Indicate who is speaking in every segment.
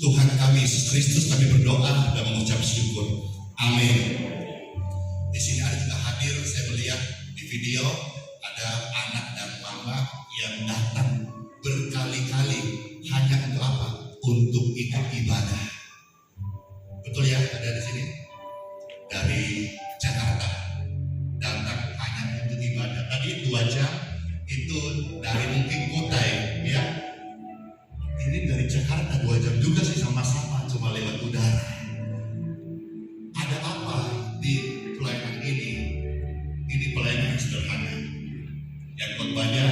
Speaker 1: Tuhan kami Yesus Kristus, kami berdoa dan mengucap syukur. Amin. Di sini ada juga hadir, saya melihat di video ada anak dan mama yang datang berkali-kali hanya untuk apa? Untuk ikut ibadah. Betul ya, ada di sini dari Jakarta datang hanya untuk ibadah. Tadi 2 jam itu dari mungkin Kutai ya. Ini dari Jakarta 2 jam juga sih, sama-sama cuma lewat udara. Ada apa di pelayanan ini? Ini pelayanan yang sederhana. Yang khotbahnya,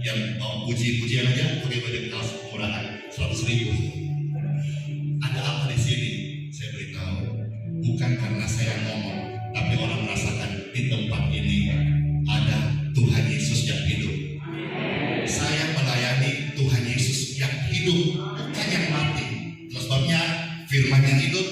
Speaker 1: yang mau puji-pujian aja pakai baju kaos murahan 100.000. Ada apa di sini? Saya beritahu, bukan karena saya ngomong, tapi orang merasakan di tempat ini ada Tuhan Yesus yang hidup. Saya melayani Tuhan Yesus yang hidup, bukan yang mati. Terus sebabnya firman yang hidup,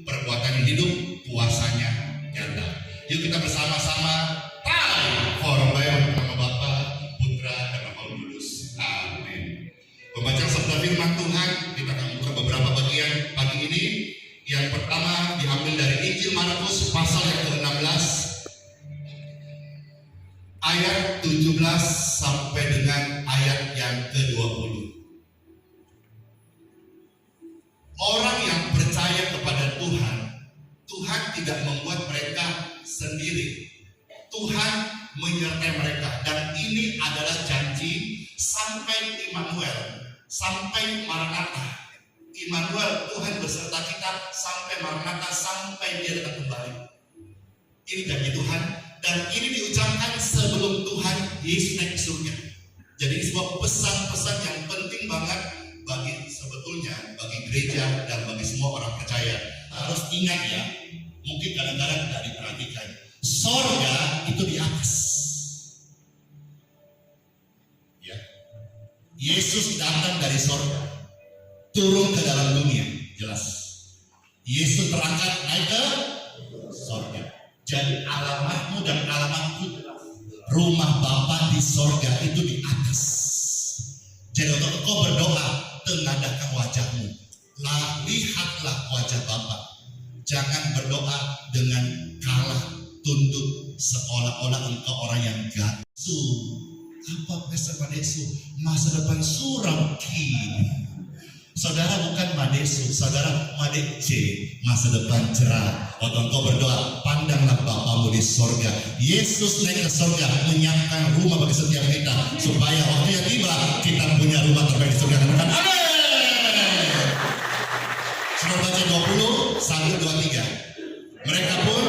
Speaker 1: perbuatan yang hidup, kuasanya nyata. Yuk kita bersama-sama pray for Bible, nama Bapa, Putra, dan Roh Kudus. Amin. Pembacaan sabda firman Tuhan, kita akan buka beberapa bagian pagi ini. Yang pertama diambil dari Injil Markus pasal yang ke-16 ayat 17 sampai dengan ayat yang ke-20. Orang yang percaya kepada Tuhan, Tuhan tidak membuat mereka sendiri. Tuhan menyertai mereka, dan ini adalah janji sampai Immanuel, sampai Maranatha. Immanuel, Tuhan beserta kita sampai Maranatha, sampai Dia datang kembali. Ini janji Tuhan, dan ini diucapkan sebelum Tuhan Yesus naik ke surga. Jadi ini sebuah pesan-pesan yang penting banget bagi sebetulnya bagi gereja dan bagi semua orang percaya. Harus ingat ya, mungkin kadang-kadang tidak diperhatikan. Sorga itu di atas. Ya, Yesus datang dari sorga, turun ke dalam dunia, jelas. Yesus terangkat naik ke sorga. Jadi alamatmu dan alamatku, rumah Bapa di sorga itu di atas. Jadi untuk kau berdoa, tengadahkan wajahmu, lihatlah wajah Bapa. Jangan berdoa dengan kalah tunduk seolah-olah engkau orang yang gasu. Apa pesan Madesu? Masa depan suram kini. Saudara bukan Madesu, saudara Madece, masa depan cerah. Waktu engkau berdoa, pandanglah Bapamu di sorga. Yesus naik ke sorga, menyiapkan rumah bagi setiap kita, supaya waktu yang tiba, kita punya rumah terbaik di sorga. Katakan amin. Sudah baca 20, 1, 2, 3. Mereka pun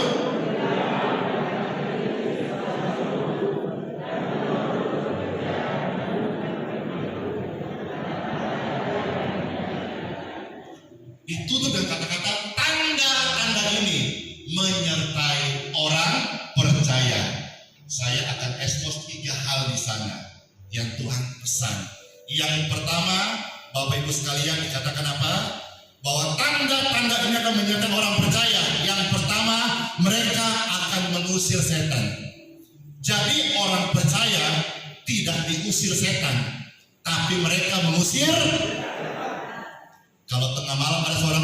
Speaker 1: ditutup dengan kata-kata tanda-tanda ini menyertai orang percaya. Saya akan expose 3 hal di sana yang Tuhan pesan. Yang pertama, Bapak Ibu sekalian, dikatakan apa? Bahwa tanda-tanda ini akan menyertai orang percaya. Yang pertama, mereka akan mengusir setan. Jadi orang percaya tidak diusir setan, tapi mereka mengusir. Kalau tengah malam ada suara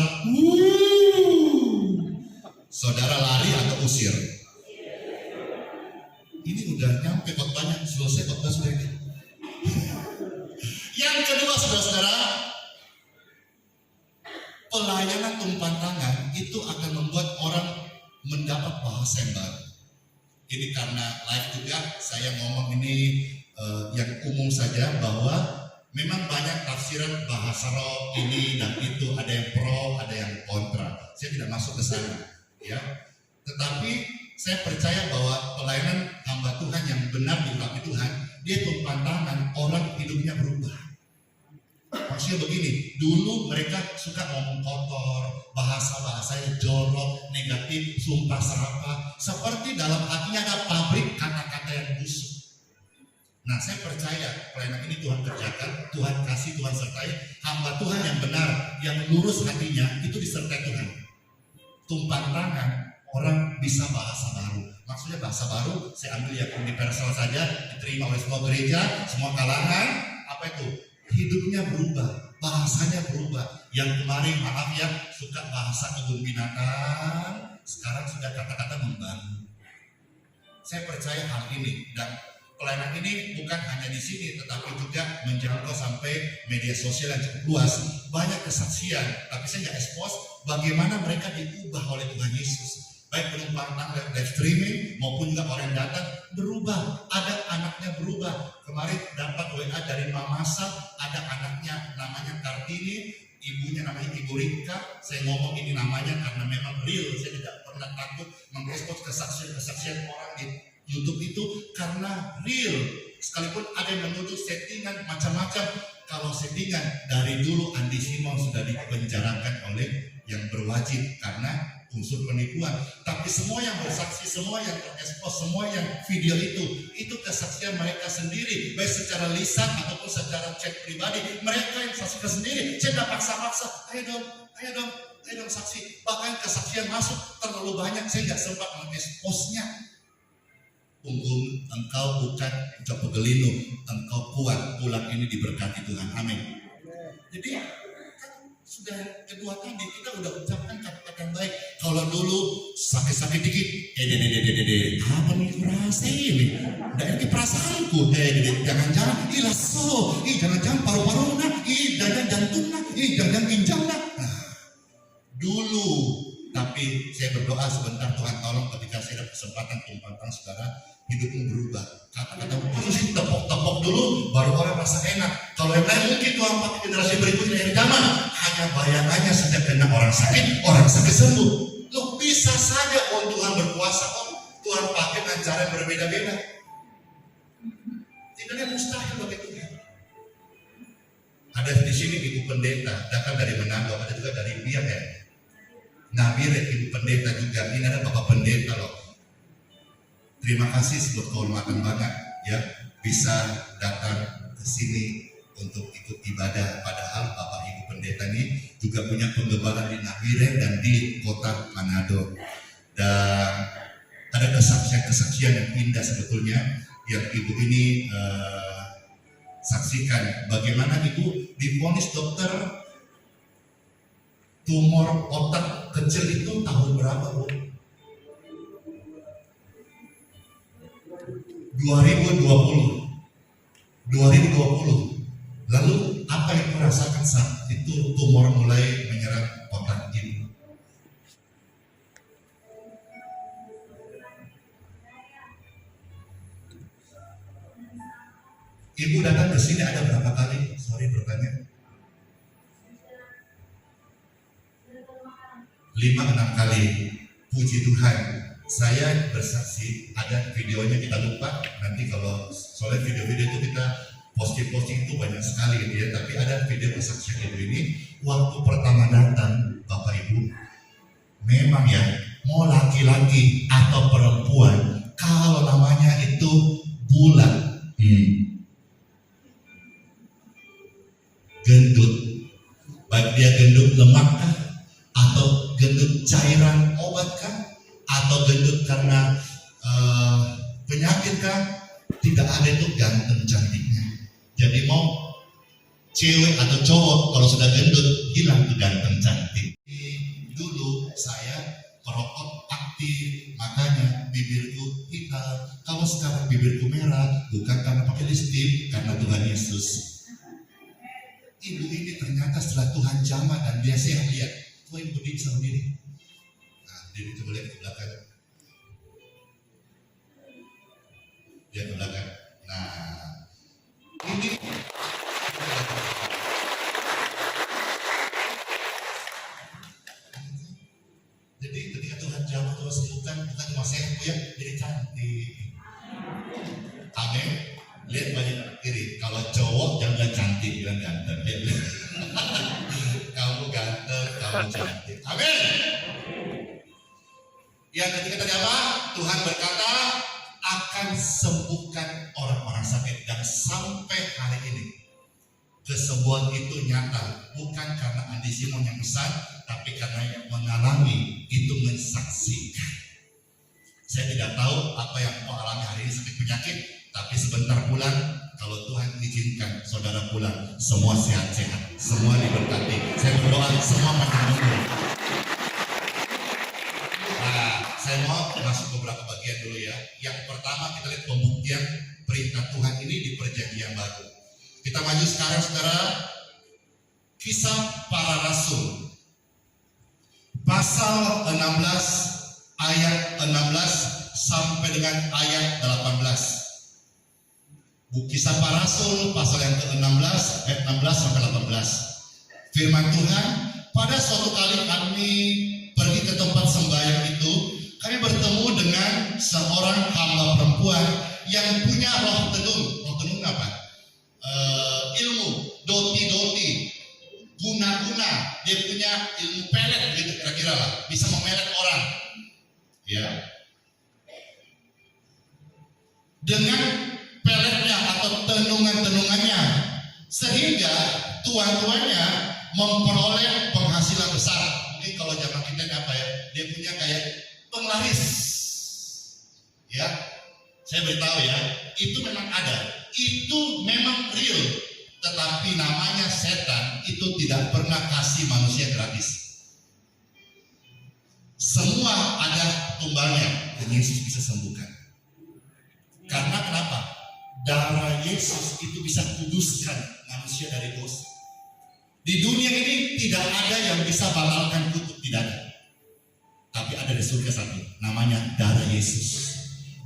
Speaker 1: saudara lari atau usir? Ini udah nyampe khotbahnya, selesai khotbah sudah ini. Yang kedua, saudara-saudara, pelayanan tumpuan tangan itu akan membuat orang mendapat bahasa yang baru. Ini karena live juga, saya ngomong ini yang umum saja, bahwa memang banyak tafsiran bahasa roh ini dan itu, ada yang pro, ada yang kontra. Saya tidak masuk ke sana, ya. Tetapi saya percaya bahwa pelayanan hamba Tuhan yang benar diurapi Tuhan, dia tumpuan tangan, orang hidupnya berubah. Maksudnya begini, dulu mereka suka ngomong kotor, bahasa-bahasanya jorok, negatif, sumpah serapah, seperti dalam hatinya ada pabrik kata-kata yang busuk. Nah, saya percaya pelayanan ini Tuhan kerjakan, Tuhan kasih, Tuhan sertai. Hamba Tuhan yang benar, yang lurus hatinya, itu disertai Tuhan. Tumpuan tangan, orang bisa bahasa baru. Maksudnya bahasa baru, saya ambil yang universal saja, diterima oleh semua gereja, semua kalangan. Apa itu? Hidupnya berubah. bahasanya berubah. Yang kemarin maaf ya suka bahasa kebun binatang, sekarang sudah kata-kata membangun. Saya percaya hal ini, dan pelayanan ini bukan hanya di sini, tetapi juga menjangkau sampai media sosial yang cukup luas. Banyak kesaksian, tapi saya nggak expose bagaimana mereka diubah oleh Tuhan Yesus. Baik penumpang live streaming maupun juga orang yang datang berubah. Ada anaknya berubah. Kemarin dapat WA dari Mama Sal, ada anaknya namanya Kartini, ibunya namanya Ibu Rika. Saya ngomong ini namanya karena memang real. Saya tidak pernah takut mengekspos kesaksian orang di YouTube itu karena real. Sekalipun ada yang menuduh settingan macam-macam. Kalau settingan dari dulu Andi Simon sudah dipenjarakan oleh yang berwajib karena unsur penipuan. Tapi semua yang bersaksi, semua yang terekspos, semua yang video itu kesaksian mereka sendiri, baik secara lisan ataupun secara chat pribadi. Mereka yang saksikan sendiri. Saya tidak paksa-paksa, ayo dong saksi. Bahkan kesaksian masuk terlalu banyak, saya nggak sempat mengeksposnya. Punggung engkau bukan coba gelinu, engkau kuat, pulang ini diberkati Tuhan, amin. Jadi sudah kedua tadi kita udah ucapkan kata-kata yang baik. Kalau dulu sakit-sakit dikit, apa nih rasa ini? Nggak ini perasaanku, jangan-jangan, lasso, jangan-jangan paru-paru nak, jangan jantung nak, jangan ginjal nak. Dulu, tapi saya berdoa sebentar Tuhan tolong ketika saya ada kesempatan tumpang saudara, hidupmu berubah. Kata-kata khusus tepok-tepok dulu, baru orang rasa enak. Kalau yang lain mungkin Tuhan pakai generasi berikutnya yang zaman, hanya bayangannya sejak kena orang sakit sembuh. Loh bisa saja Tuhan berkuasa Tuhan pakai dengan cara yang berbeda-beda. Tidak ada mustahil bagi Tuhan. Ada di sini ibu pendeta, datang dari Manado, ada juga dari Biak ya. Nabire ibu pendeta juga, ini ada bapak pendeta loh. Terima kasih sebut kehormatan banget ya bisa datang ke sini untuk ikut ibadah. Padahal bapak ibu pendeta ini juga punya pengembangan di Nabire dan di kota Manado. Dan ada kesaksian yang indah sebetulnya yang ibu ini saksikan. Bagaimana ibu divonis dokter tumor otak kecil itu tahun berapa bu? 2020. Lalu apa yang merasakan saat itu tumor mulai menyerang otak ibu? Ibu datang ke sini ada berapa kali? Sorry bertanya. 5-6 kali. Puji Tuhan. Saya bersaksi, ada videonya kita lupa. Nanti kalau soalnya video-video itu kita posting itu banyak sekali gitu ya. Tapi ada video kesaksian ibu ini. Waktu pertama datang Bapak Ibu, memang ya mau laki-laki atau perempuan, kalau namanya itu bulat, gendut, baik dia gendut lemak kah, atau gendut cairan obat kah, atau gendut karena penyakit kan, tidak ada itu ganteng cantiknya. Jadi mau cewek atau cowok kalau sudah gendut hilang tuh ganteng cantik. Dulu saya perokok aktif, makanya bibirku hitam. Kalau sekarang bibirku merah bukan karena pakai lipstik, karena Tuhan Yesus. Ibu ini ternyata setelah Tuhan jamah dan dia sehat, lihat tuh ibu bisa berdiri. Diri coba lihat ke belakang. Lihat ke belakang. Nah, ini jadi ketika Tuhan jamah, Tuhan sembuhkan, bukan cuma sehat ya, jadi cantik. Amin. Lihat banyak kiri. Kalau cowok jangan cantik, bilang ganteng. Kamu ganteng, kamu cantik. Amin. Yang ketiga tadi apa? Tuhan berkata akan sembuhkan orang-orang sakit. Dan sampai hari ini kesembuhan itu nyata. Bukan karena Andi Simon yang pesan, tapi karena yang mengalami itu mensaksikan. Saya tidak tahu apa yang kau alami hari ini sakit penyakit, Tapi sebentar pulang, kalau Tuhan izinkan saudara pulang, semua sehat-sehat, semua diberkati. Saya berdoa semua panjang umur. Nah, saya mau masuk beberapa bagian dulu ya. Yang pertama kita lihat pembuktian perintah Tuhan ini di perjanjian baru. Kita maju sekarang saudara, Kisah Para Rasul pasal 16 ayat 16 sampai dengan ayat 18. Kisah Para Rasul pasal yang ke-16 ayat 16 sampai 18. Firman Tuhan, pada suatu kali kami pergi ke tempat sembahyang itu, kami bertemu dengan seorang hamba perempuan yang punya roh tenung. Roh tenung apa? Ilmu, doti-doti, guna-guna. Dia punya ilmu pelet gitu kira-kira lah, bisa memelet orang. Ya. Dengan peletnya atau tenungan-tenungannya, sehingga tuan-tuannya memperoleh penghasilan besar. Mungkin kalau zaman kita apa ya, dia punya kayak penglaris. Ya, saya beritahu ya, itu memang ada, itu memang real. Tetapi namanya setan itu tidak pernah kasih manusia gratis. Semua ada tumbalnya, dan Yesus bisa sembuhkan. Karena kenapa? Darah Yesus itu bisa kuduskan manusia dari dosa. Di dunia ini tidak ada yang bisa batalkan kutuk, tidak ada. Tapi ada di surga satu, namanya darah Yesus.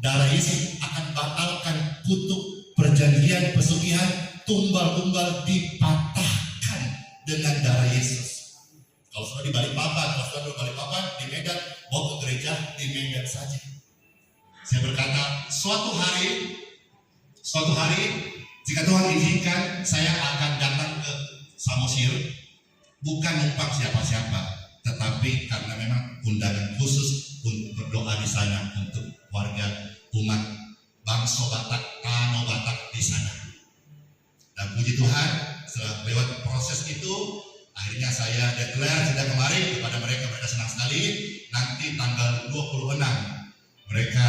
Speaker 1: Darah Yesus akan batalkan kutuk, perjanjian, pesugihan, tumbal-tumbal dipatahkan dengan darah Yesus. Kalau sudah di Balikpapan, di Medan, bawa ke gereja di Medan saja. Saya berkata, suatu hari, jika Tuhan izinkan, saya akan datang ke Samosir, bukan numpang siapa-siapa, tetapi karena memang undangan khusus untuk berdoa di sana untuk warga umat bangsa Batak, Tano Batak di sana. Dan puji Tuhan, setelah lewat proses itu, akhirnya saya declare sejak kemarin kepada mereka senang sekali. Nanti tanggal 26 mereka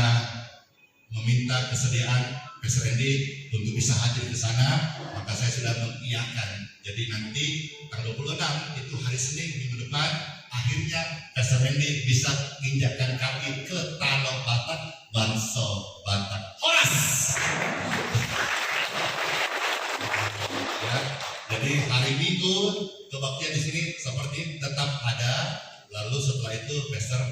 Speaker 1: meminta kesediaan Pastor Randy untuk bisa hadir ke sana, maka saya sudah mengiyakan. Jadi nanti tanggal 26 itu hari Senin minggu depan, akhirnya Pastor Randy bisa menginjakkan kaki ke Tanah Batak, bangsa Batak. Horas! Ya, jadi hari Minggu kebaktian di sini seperti tetap ada. Lalu setelah itu Pastor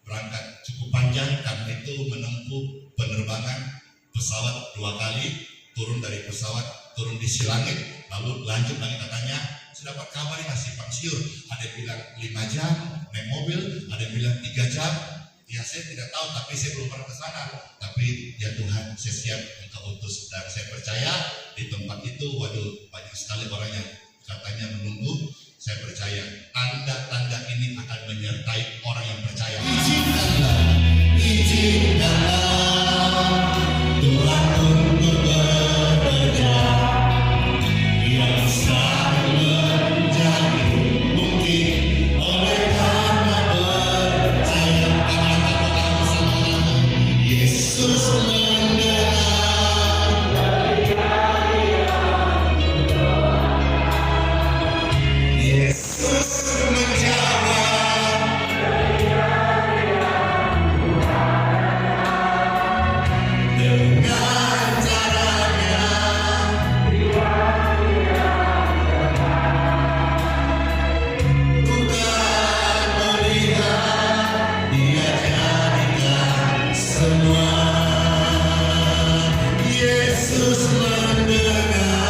Speaker 1: berangkat cukup panjang karena itu menempuh penerbangan pesawat 2 kali, turun dari pesawat, turun di Silangit, lalu lanjut lagi katanya, sudah dapat kabar ya simpang siur, ada yang bilang 5 jam naik mobil, ada yang bilang 3 jam, ya saya tidak tahu, tapi saya belum pernah ke sana. Tapi ya Tuhan, saya siap untuk utus, dan saya percaya di tempat itu, waduh banyak sekali orang yang katanya menunggu. Saya percaya tanda-tanda ini akan menyertai orang yang percaya. Izinkanlah Tuhan untuk bekerja yang sangat menjadi mungkin oleh karena percaya. Yesus mendengar. Yesus menjawab. Dengan caranya bukan melihat, dia jadikan semua. Yesus mendengar.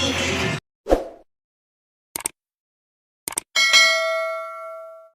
Speaker 1: memuji.